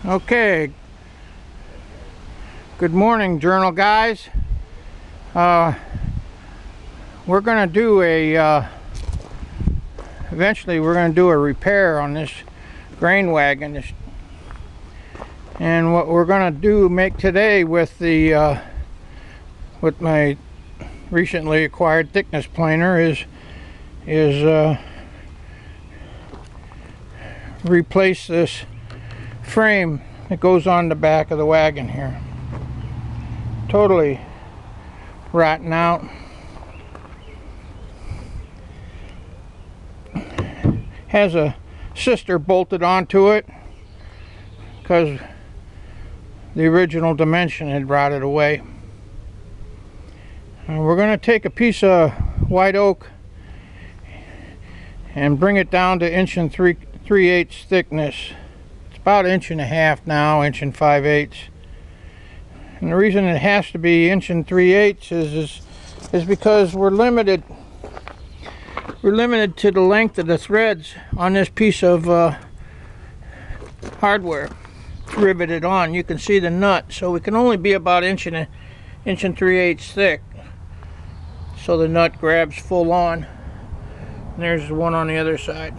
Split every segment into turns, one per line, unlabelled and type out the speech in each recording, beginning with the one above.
Okay, good morning, journal guys. We're gonna do eventually we're gonna do a repair on this grain wagon, and what we're gonna make today with the with my recently acquired thickness planer is replace this frame that goes on the back of the wagon here. Totally rotten out. Has a sister bolted onto it because the original dimension had rotted away. And we're going to take a piece of white oak and bring it down to 1 3/8 thickness. About 1.5 inches now, 1 5/8. And the reason it has to be 1 3/8 is because we're limited to the length of the threads on this piece of hardware. It's riveted on. You can see the nut, so we can only be about 1 3/8 thick, so the nut grabs full on. And there's the one on the other side.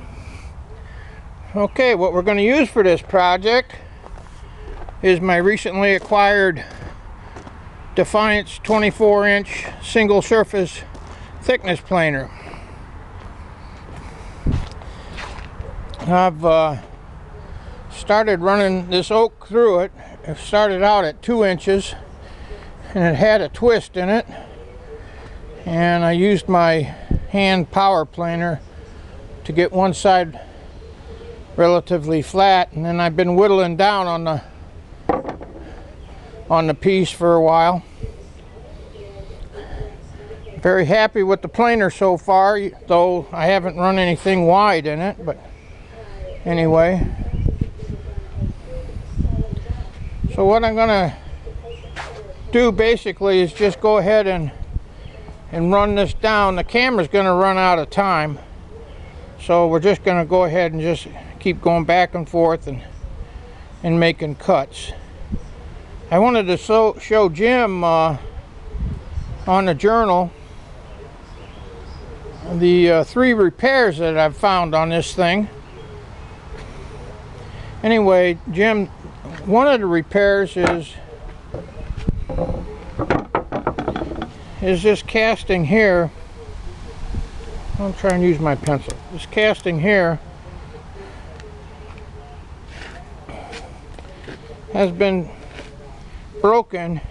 Okay, what we're going to use for this project is my recently acquired Defiance 24-inch single surface thickness planer. I've started running this oak through it. It started out at 2 inches and it had a twist in it, and I used my hand power planer to get one side relatively flat, and then I've been whittling down on the piece for a while. Very happy with the planer so far, though I haven't run anything wide in it, but anyway. So what I'm gonna do basically is just go ahead and run this down. The camera's gonna run out of time, so we're just gonna go ahead and just keep going back and forth and making cuts. I wanted to show Jim on the journal the 3 repairs that I've found on this thing. Anyway, Jim, one of the repairs is this casting here. I'm trying to use my pencil. This casting here has been broken,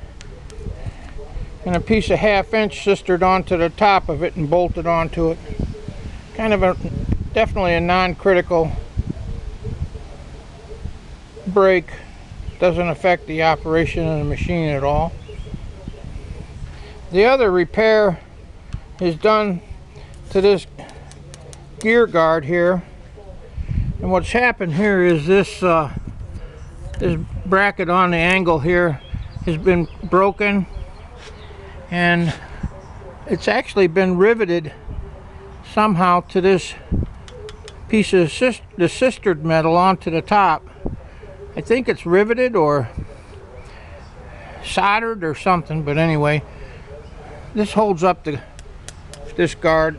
and a piece of 1/2 inch sistered onto the top of it and bolted onto it. Kind of definitely a non-critical break. Doesn't affect the operation of the machine at all. The other repair is done to this gear guard here, and what's happened here is this bracket on the angle here has been broken, and it's actually been riveted somehow to this piece of the sistered metal onto the top. I think it's riveted or soldered or something, but anyway, this holds up this guard.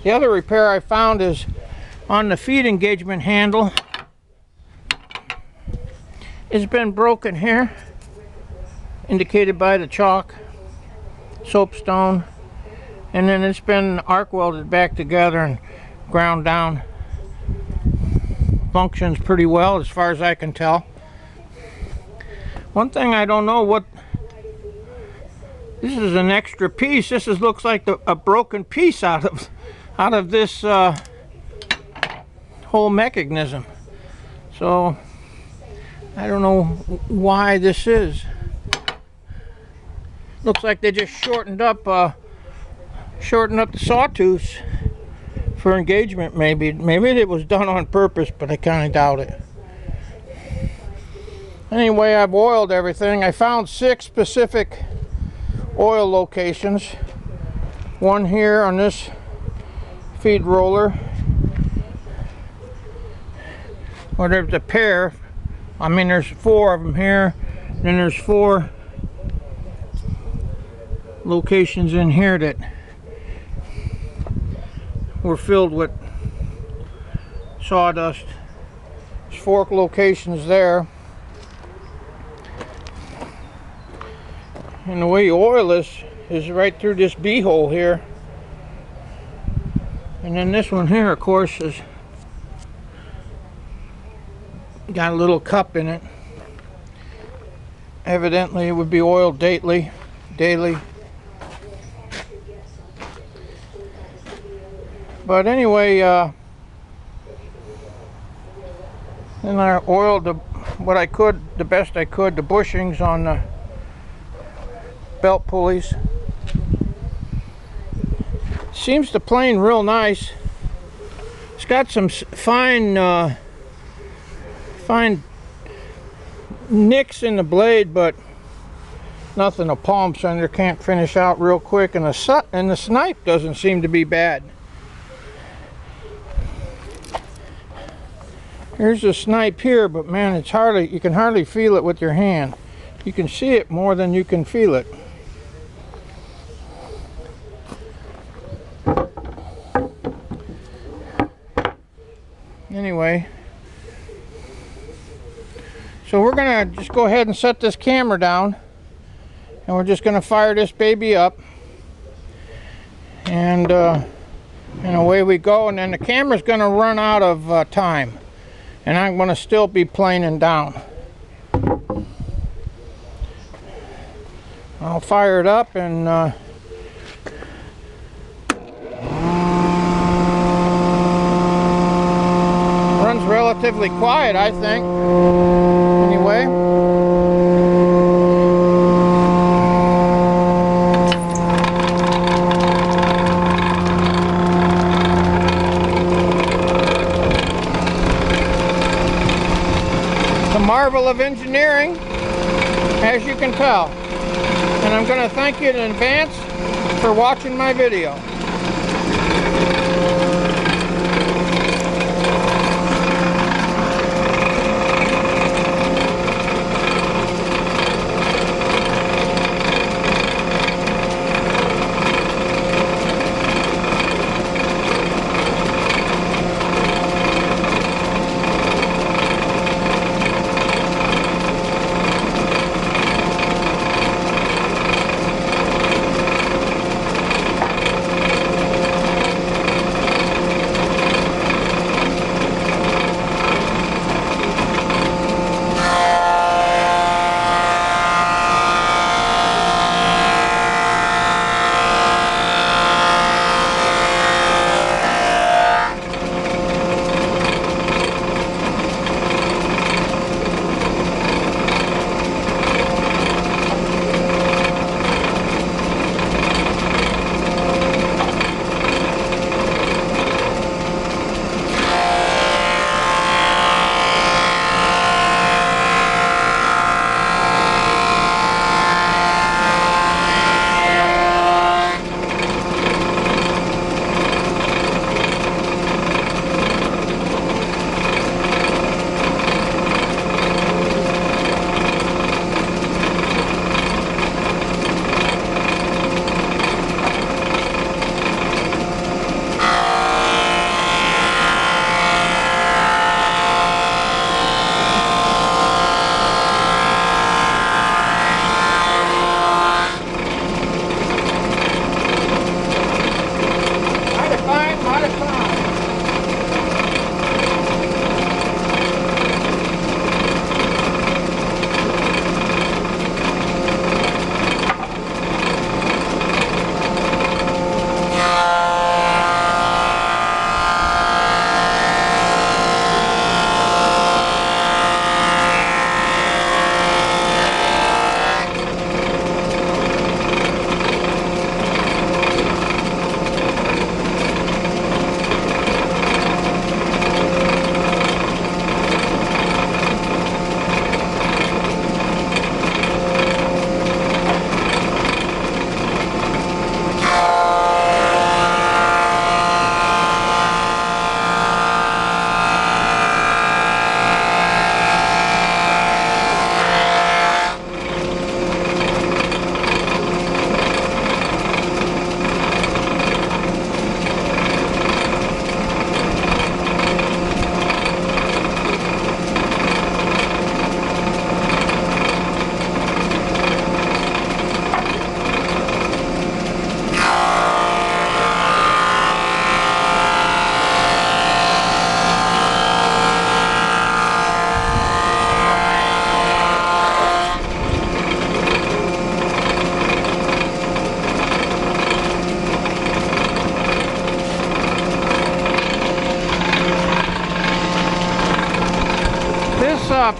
The other repair I found is on the feed engagement handle. It's been broken here, indicated by the chalk soapstone, and then it's been arc welded back together and ground down. Functions pretty well as far as I can tell. One thing I don't know what this is, an extra piece. This looks like a broken piece out of this whole mechanism. So I don't know why this is. Looks like they just shortened up the sawtooths for engagement. Maybe it was done on purpose, but I kind of doubt it. Anyway, I've oiled everything. I found 6 specific oil locations. One here on this feed roller, or there's a pair. I mean, there's 4 of them here, and then there's 4 locations in here that were filled with sawdust. There's 4 locations there. And the way you oil this is right through this B-hole here. And then this one here, of course, is got a little cup in it. Evidently it would be oiled daily. But anyway, then I oiled the best I could, the bushings on the belt pulleys. Seems to plane real nice. It's got some fine nicks in the blade, but nothing a palm sander can't finish out real quick, and the snipe doesn't seem to be bad. Here's the snipe here, but man, it's you can hardly feel it with your hand. You can see it more than you can feel it. Anyway, so we're gonna just go ahead and set this camera down, and we're just gonna fire this baby up, and away we go. And then the camera's gonna run out of time, and I'm gonna still be planing down. I'll fire it up, and runs relatively quiet, I think. Anyway, it's a marvel of engineering, as you can tell. And I'm going to thank you in advance for watching my video.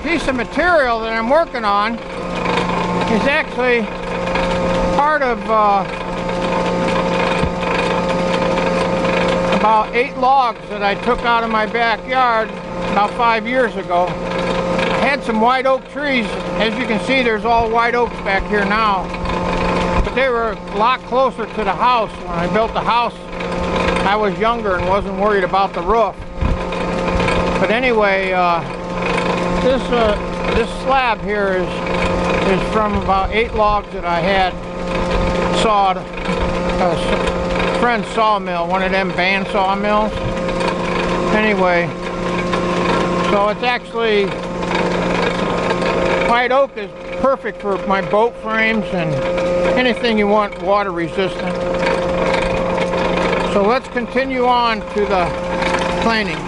piece of material that I'm working on is actually part of about 8 logs that I took out of my backyard about 5 years ago. I had some white oak trees. As you can see, there's all white oaks back here now. But they were a lot closer to the house. When I built the house, I was younger and wasn't worried about the roof. But anyway, this slab here is from about 8 logs that I had sawed. A friend's sawmill, one of them band sawmills. Anyway, so it's actually, white oak is perfect for my boat frames and anything you want water resistant. So let's continue on to the planing.